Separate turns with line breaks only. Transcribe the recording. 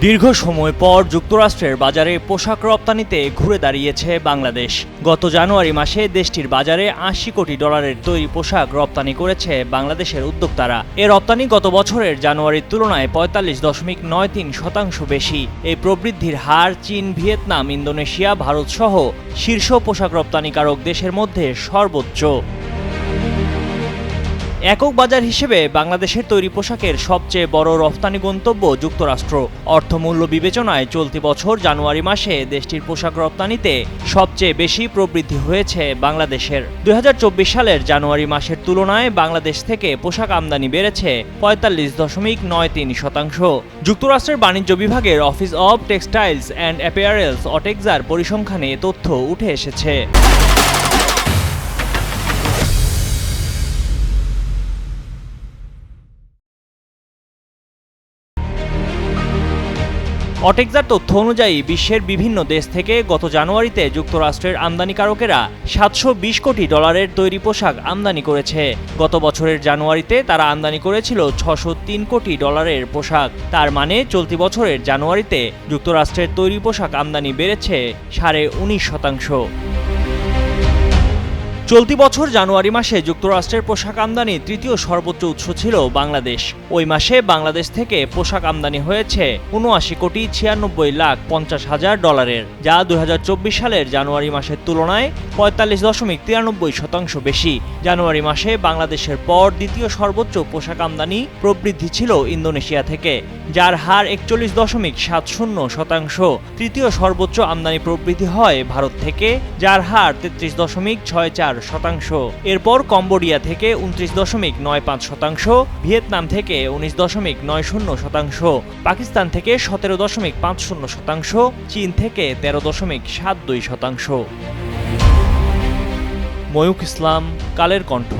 দীর্ঘ সময় পর যুক্তরাষ্ট্রের বাজারে পোশাক রপ্তানিতে ঘুরে দাঁড়িয়েছে বাংলাদেশ। গত জানুয়ারি মাসে দেশটির বাজারে ৮০ কোটি ডলারের তৈরি পোশাক রপ্তানি করেছে বাংলাদেশের উদ্যোক্তারা। এ রপ্তানি গত বছরের জানুয়ারির তুলনায় ৪৫.৯৩% বেশি। এই প্রবৃদ্ধির হার চীন, ভিয়েতনাম, ইন্দোনেশিয়া, ভারত সহ শীর্ষ পোশাক রপ্তানিকারক দেশের মধ্যে সর্বোচ্চ। একক বাজার হিসেবে বাংলাদেশের তৈরি পোশাকের সবচেয়ে বড় রপ্তানি গন্তব্য যুক্তরাষ্ট্র। অর্থমূল্য বিবেচনায় চলতি বছর জানুয়ারি মাসে দেশটির পোশাক রপ্তানিতে সবচেয়ে বেশি প্রবৃদ্ধি হয়েছে বাংলাদেশের। ২০২৪ সালের জানুয়ারি মাসের তুলনায় বাংলাদেশ থেকে পোশাক আমদানি বেড়েছে ৪৫.৯৩%। যুক্তরাষ্ট্রের বাণিজ্য বিভাগের অফিস অব টেক্সটাইলস অ্যান্ড অ্যাপিয়ারেলস অটেক্সার পরিসংখ্যানে এ তথ্য উঠে এসেছে। অটেক্সার তথ্য অনুযায়ী বিশ্বের বিভিন্ন দেশ থেকে গত জানুয়ারিতে যুক্তরাষ্ট্রের আমদানিকারকেরা ৭২০ কোটি ডলারের তৈরি পোশাক আমদানি করেছে। গত বছরের জানুয়ারিতে তারা আমদানি করেছিল ৬০৩ কোটি ডলারের পোশাক। তার মানে চলতি বছরের জানুয়ারিতে যুক্তরাষ্ট্রের তৈরি পোশাক আমদানি বেড়েছে ১৯.৫%। চলতি বছর জানুয়ারি মাসে যুক্তরাষ্ট্রের পোশাক আমদানির তৃতীয় সর্বোচ্চ উৎস ছিল বাংলাদেশ। ওই মাসে বাংলাদেশ থেকে পোশাক আমদানি হয়েছে ৭৯,৯৬,৫০,০০০ ডলারের, যা ২০২৪ সালের জানুয়ারি মাসের তুলনায় ৪৫.৯৩% বেশি। জানুয়ারি মাসে বাংলাদেশের পর দ্বিতীয় সর্বোচ্চ পোশাক আমদানি প্রবৃদ্ধি ছিল ইন্দোনেশিয়া থেকে, যার হার ৪১.৭০%। তৃতীয় সর্বোচ্চ আমদানি প্রবৃদ্ধি হয় ভারত থেকে, যার হার ৩৩.৬৪%। এরপর কম্বোডিয়া থেকে ২৯.৯৫%, ভিয়েতনাম থেকে ১৯.৯০%, পাকিস্তান থেকে ১৭.৫০%, চীন থেকে ১৩.৭২%। ময়ূখ ইসলাম, কালের কণ্ঠ।